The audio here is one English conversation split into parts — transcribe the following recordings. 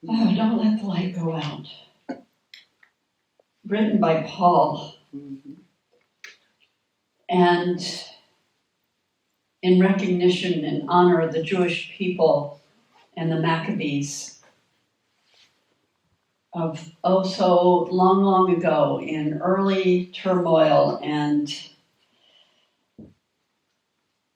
Oh, don't let the light go out. Written by Paul. And in recognition and honor of the Jewish people and the Maccabees of so long, long ago in early turmoil and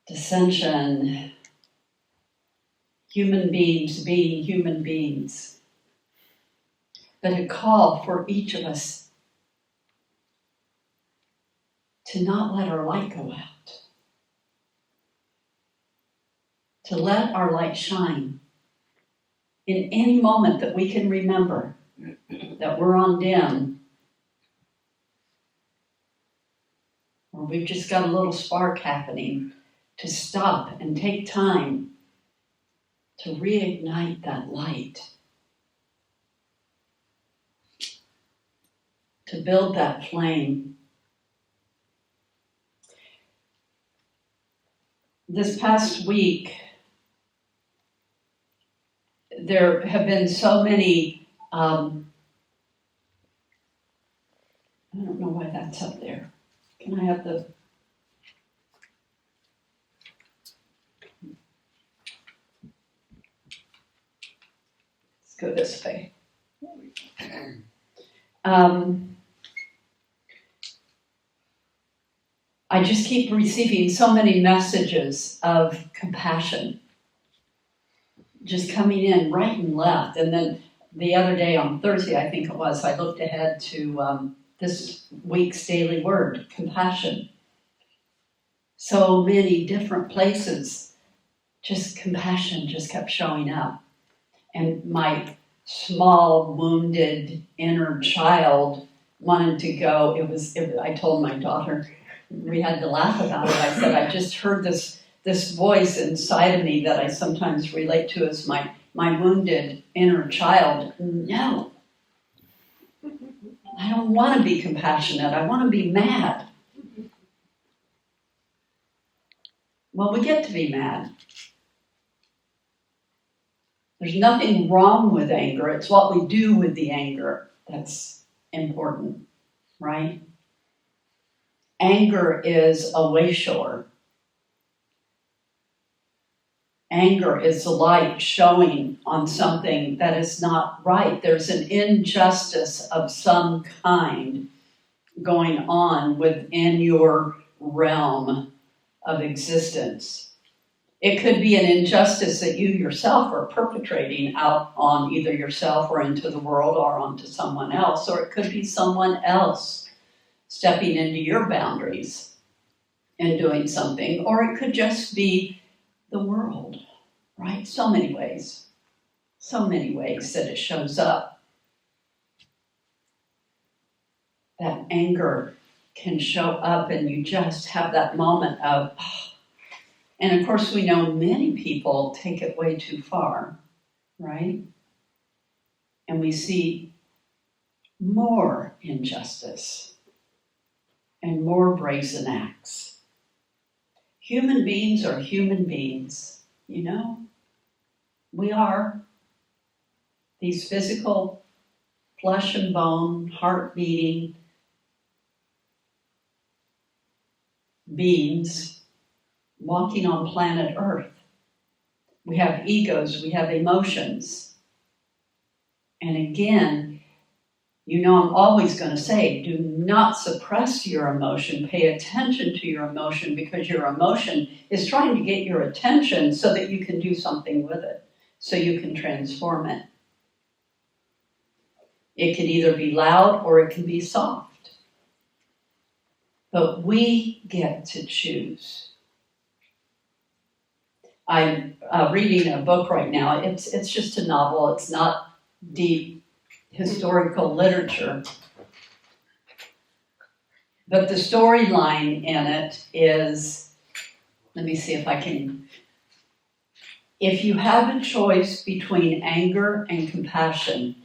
dissension, human beings being human beings, but a call for each of us to not let our light go out, to let our light shine in any moment that we can remember that we're on dim, or we've just got a little spark happening, to stop and take time to reignite that light, to build that flame. This past week, there have been so many, I don't know why that's up there. Can I have the... Let's go this way. I just keep receiving so many messages of compassion just coming in right and left. And then the other day on Thursday, I think it was, I looked ahead to this week's daily word, compassion. So many different places, just compassion just kept showing up. And my small, wounded inner child wanted to go. I told my daughter, we had to laugh about it. I said, I just heard this voice inside of me that I sometimes relate to as my wounded inner child. No, I don't want to be compassionate. I want to be mad. Well, we get to be mad. There's nothing wrong with anger. It's what we do with the anger that's important, right? Anger is a wayshore. Anger is the light showing on something that is not right. There's an injustice of some kind going on within your realm of existence. It could be an injustice that you yourself are perpetrating out on either yourself or into the world or onto someone else, or it could be someone else stepping into your boundaries and doing something, or it could just be the world, right? So many ways that it shows up. That anger can show up and you just have that moment of, and of course we know many people take it way too far, right? And we see more injustice and more brazen acts. Human beings are human beings, you know? We are these physical, flesh and bone, heart beating beings walking on planet Earth. We have egos, we have emotions. And again, you know, I'm always going to say, do not suppress your emotion. Pay attention to your emotion, because your emotion is trying to get your attention so that you can do something with it, so you can transform it. It can either be loud or it can be soft. But we get to choose. I'm reading a book right now. It's just a novel. It's not deep historical literature. But the storyline in it is, let me see if I can. If you have a choice between anger and compassion,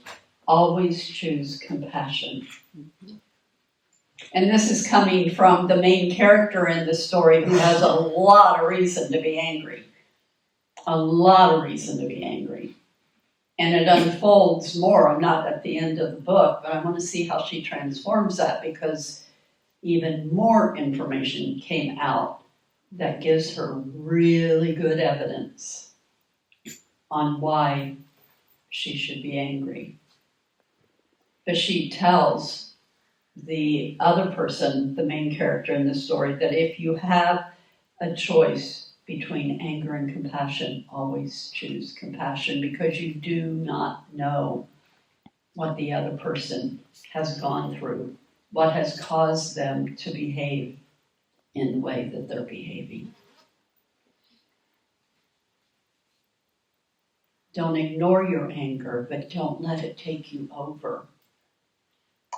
always choose compassion. And this is coming from the main character in the story, who has a lot of reason to be angry. A lot of reason to be angry. And it unfolds more. I'm not at the end of the book, but I want to see how she transforms that, because even more information came out that gives her really good evidence on why she should be angry. But she tells the other person, the main character in the story, that if you have a choice between anger and compassion, always choose compassion, because you do not know what the other person has gone through, what has caused them to behave in the way that they're behaving. Don't ignore your anger, but don't let it take you over.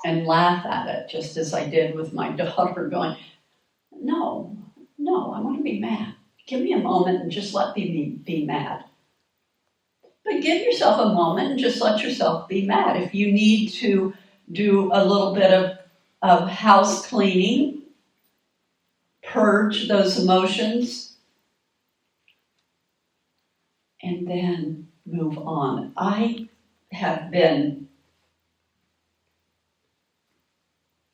And laugh at it, just as I did with my daughter, going, no, I want to be mad. Give me a moment and just let me be mad. But give yourself a moment and just let yourself be mad. If you need to do a little bit of house cleaning, purge those emotions, and then move on. I have been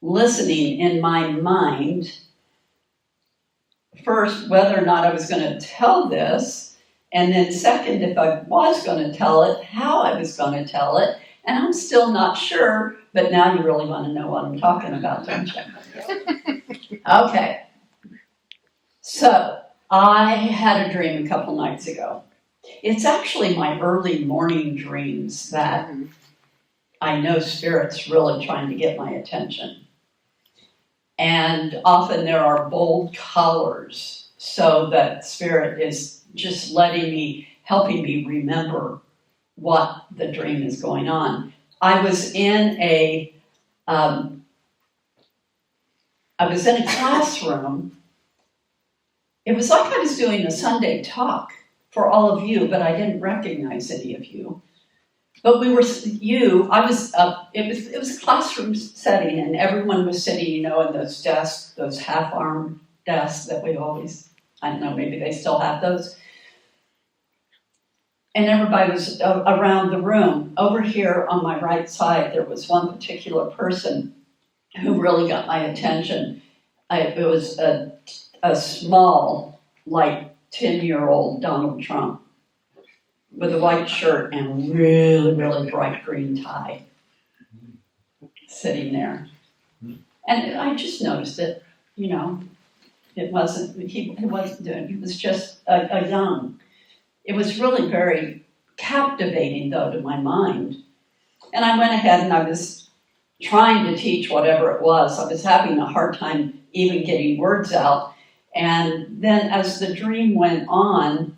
listening in my mind, first, whether or not I was going to tell this, and then second, if I was going to tell it, how I was going to tell it, and I'm still not sure, but now you really want to know what I'm talking about, don't you? Okay. So, I had a dream a couple nights ago. It's actually my early morning dreams that I know Spirit's really trying to get my attention. And often there are bold colors, so that Spirit is just helping me remember what the dream is going on. I was in a classroom. It was like I was doing a Sunday talk for all of you, but I didn't recognize any of you. But it was a classroom setting, and everyone was sitting, in those desks, those half-armed desks that we always, I don't know, maybe they still have those. And everybody was around the room. Over here on my right side, there was one particular person who really got my attention. It was a small, like 10-year-old Donald Trump, with a white shirt and really, really bright green tie, sitting there. And I just noticed it, he wasn't doing, he was just a young. It was really very captivating, though, to my mind. And I went ahead and I was trying to teach whatever it was. I was having a hard time even getting words out. And then as the dream went on,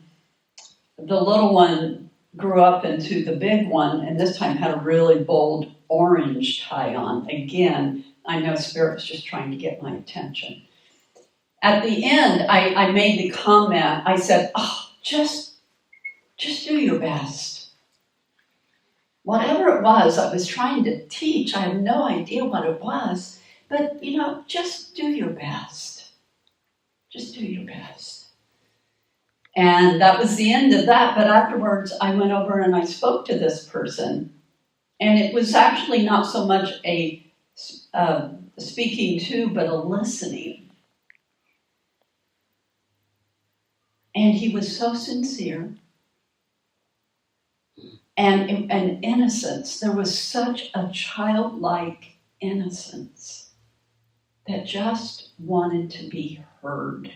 the little one grew up into the big one, and this time had a really bold orange tie on. Again, I know Spirit was just trying to get my attention. At the end, I made the comment, I said, just do your best. Whatever it was I was trying to teach, I have no idea what it was, but, just do your best. Just do your best. And that was the end of that. But afterwards, I went over and I spoke to this person. And it was actually not so much a speaking to, but a listening. And he was so sincere. And innocence. There was such a childlike innocence that just wanted to be heard.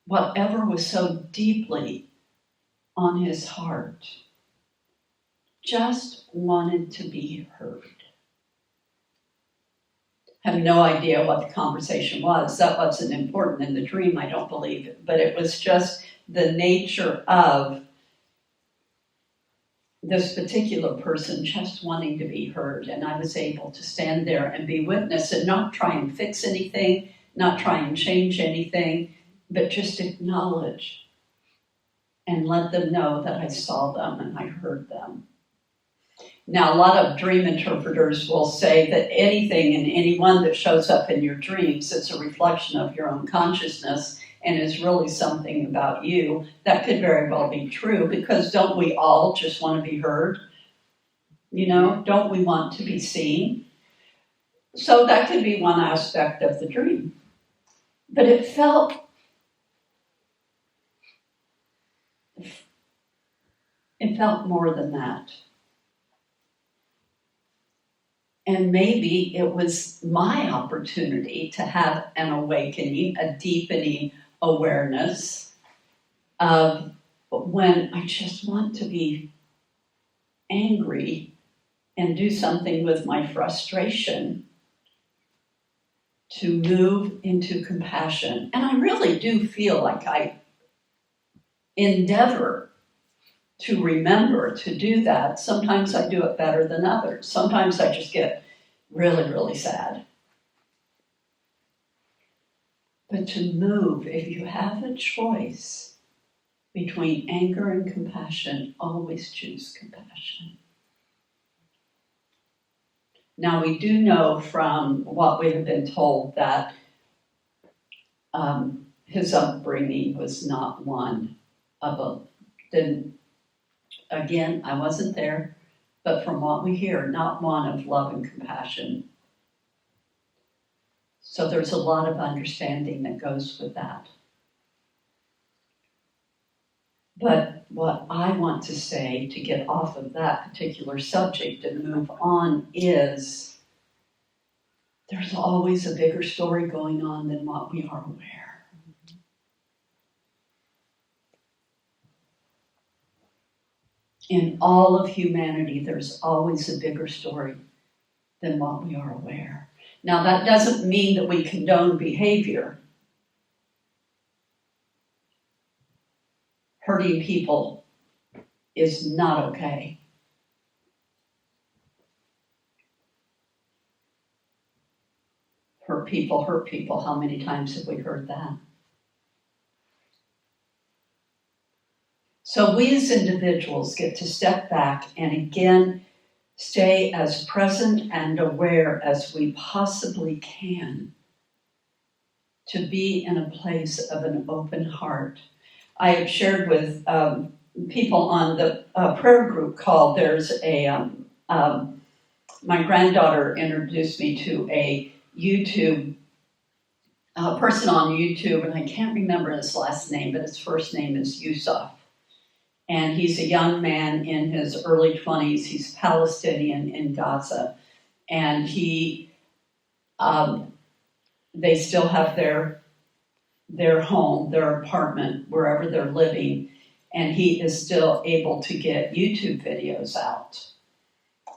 Whatever was so deeply on his heart, just wanted to be heard. I have no idea what the conversation was. That wasn't important in the dream, I don't believe, but it was just the nature of this particular person just wanting to be heard. And I was able to stand there and be witness and not try and fix anything, not try and change anything, but just acknowledge and let them know that I saw them and I heard them. Now, a lot of dream interpreters will say that anything and anyone that shows up in your dreams is a reflection of your own consciousness, and is really something about you, that could very well be true, because don't we all just want to be heard? You know, don't we want to be seen? So that could be one aspect of the dream. But it felt more than that. And maybe it was my opportunity to have an awakening, a deepening awareness of when I just want to be angry and do something with my frustration, to move into compassion. And I really do feel like I endeavor to remember to do that. Sometimes I do it better than others. Sometimes I just get really, really sad. But to move, if you have a choice between anger and compassion, always choose compassion. Now, we do know from what we have been told that his upbringing was not one of again, I wasn't there, but from what we hear, not one of love and compassion. So there's a lot of understanding that goes with that. But what I want to say to get off of that particular subject and move on is there's always a bigger story going on than what we are aware. In all of humanity, there's always a bigger story than what we are aware. Now, that doesn't mean that we condone behavior. Hurting people is not okay. Hurt people. How many times have we heard that? So we as individuals get to step back and again stay as present and aware as we possibly can to be in a place of an open heart. I have shared with people on the prayer group call. There's my granddaughter introduced me to a YouTube person on YouTube, and I can't remember his last name, but his first name is Yusuf. And he's a young man in his early 20s. He's Palestinian in Gaza. And they still have their home, their apartment, wherever they're living. And he is still able to get YouTube videos out.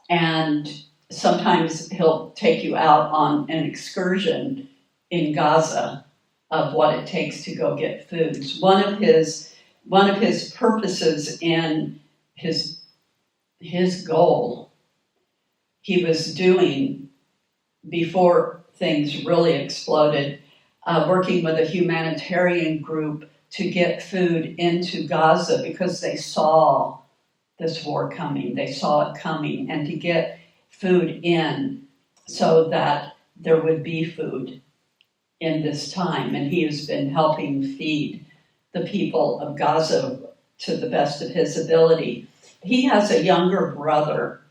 And sometimes he'll take you out on an excursion in Gaza of what it takes to go get foods. One of his purposes in his goal, he was doing before things really exploded, working with a humanitarian group to get food into Gaza because they saw this war coming. They saw it coming, and to get food in so that there would be food in this time. And he has been helping feed the people of Gaza to the best of his ability. He has a younger brother.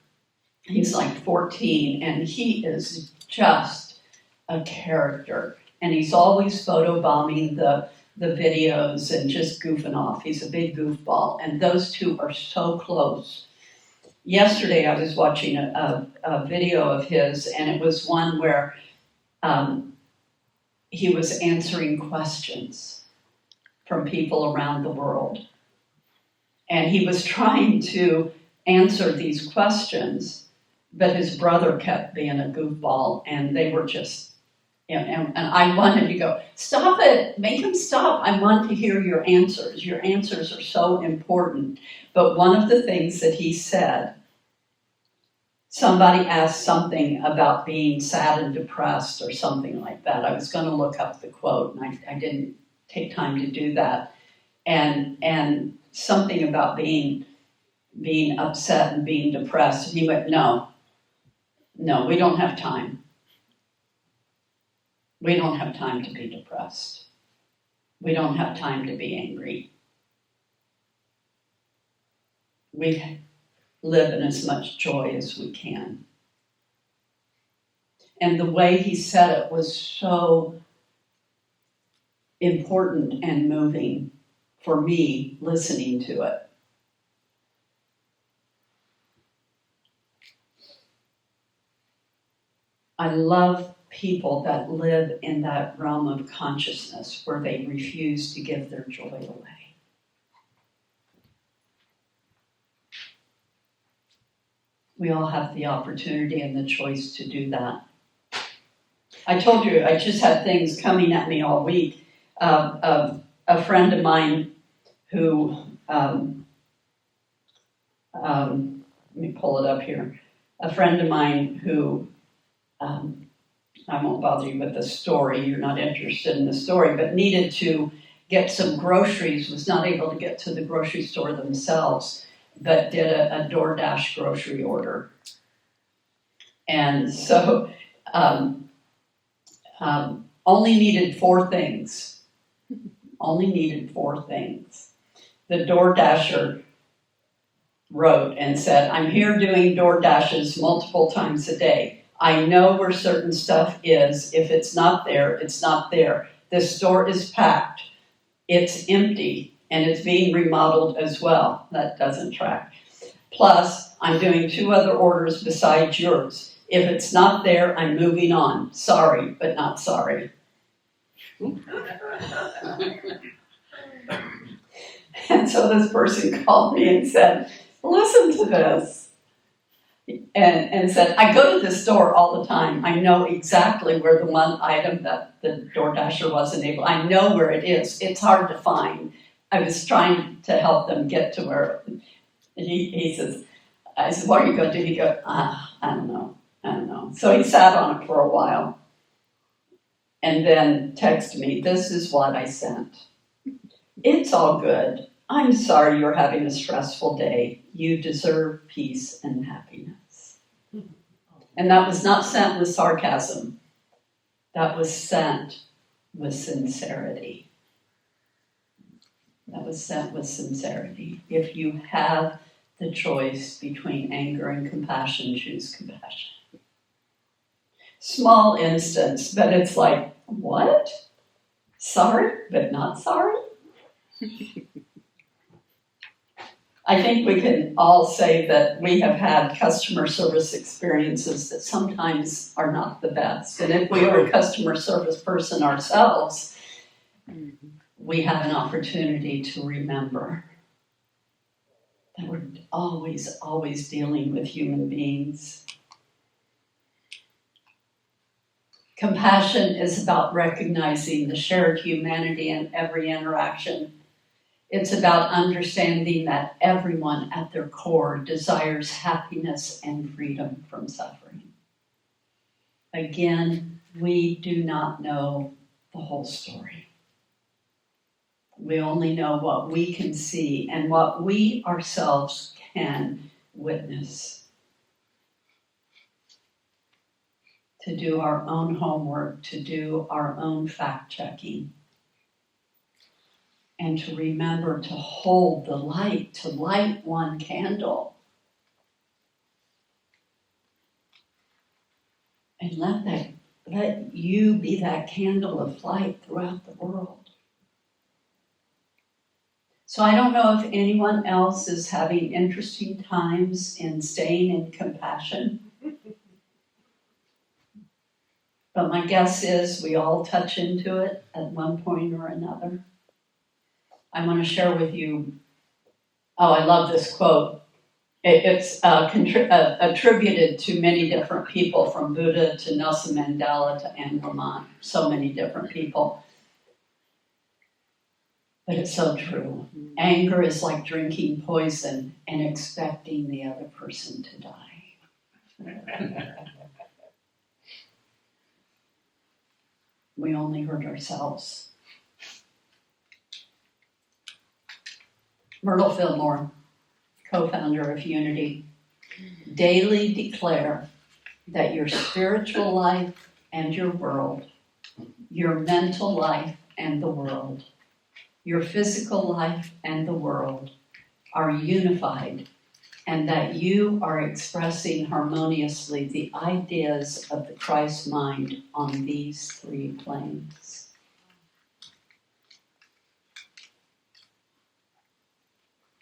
He's like 14, and he is just a character. And he's always photobombing the videos and just goofing off. He's a big goofball, and those two are so close. Yesterday I was watching a video of his, and it was one where he was answering questions from people around the world. And he was trying to answer these questions, but his brother kept being a goofball, and they were just, and I wanted to go, stop it, make him stop. I want to hear your answers. Your answers are so important. But one of the things that he said, somebody asked something about being sad and depressed or something like that. I was going to look up the quote, and I didn't take time to do that. And something about being upset and being depressed. And he went, no, we don't have time. We don't have time to be depressed. we don't have time to be angry. We live in as much joy as we can. And the way he said it was so important and moving for me listening to it. I love people that live in that realm of consciousness where they refuse to give their joy away. We all have the opportunity and the choice to do that. I told you, I just had things coming at me all week. A friend of mine who, let me pull it up here. A friend of mine who, I won't bother you with the story, you're not interested in the story, but needed to get some groceries, was not able to get to the grocery store themselves, but did a DoorDash grocery order. And so only needed 4 things. Only needed 4 things. The DoorDasher wrote and said, I'm here doing DoorDashes multiple times a day. I know where certain stuff is. If it's not there, it's not there. The store is packed. It's empty, and it's being remodeled as well. That doesn't track. Plus, I'm doing 2 other orders besides yours. If it's not there, I'm moving on. Sorry, but not sorry. And so this person called me and said, listen to this. And said, I go to the store all the time. I know exactly where the one item that the DoorDasher wasn't able, I know where it is. It's hard to find. I was trying to help them get to where, he says, I said, what are you going to do? He goes, I don't know. So he sat on it for a while and then texted me, this is what I sent. It's all good. I'm sorry you're having a stressful day. You deserve peace and happiness. And that was not sent with sarcasm. That was sent with sincerity. That was sent with sincerity. If you have the choice between anger and compassion, choose compassion. Small instance, but it's like, what? Sorry, but not sorry? I think we can all say that we have had customer service experiences that sometimes are not the best. And if we are a customer service person ourselves, we have an opportunity to remember that we're always dealing with human beings. Compassion is about recognizing the shared humanity in every interaction. It's about understanding that everyone at their core desires happiness and freedom from suffering. Again, we do not know the whole story. We only know what we can see and what we ourselves can witness. To do our own homework, to do our own fact-checking, and to remember to hold the light, to light one candle. And let you be that candle of light throughout the world. So I don't know if anyone else is having interesting times in staying in compassion. But my guess is we all touch into it at one point or another. I want to share with you, I love this quote. It's attributed to many different people, from Buddha to Nelson Mandela to Anne Lamott, so many different people. But it's so true. Anger is like drinking poison and expecting the other person to die. We only hurt ourselves. Myrtle Fillmore, co-founder of Unity, daily declare that your spiritual life and your world, your mental life and the world, your physical life and the world are unified, and that you are expressing harmoniously the ideas of the Christ mind on these three planes.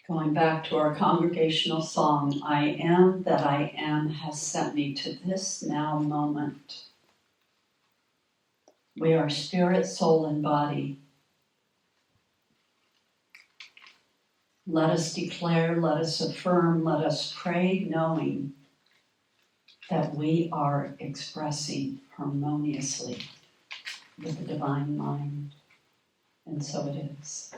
Going back to our congregational song, I am that I am has sent me to this now moment. We are spirit, soul, and body. Let us declare, let us affirm, let us pray, knowing that we are expressing harmoniously with the divine mind. And so it is.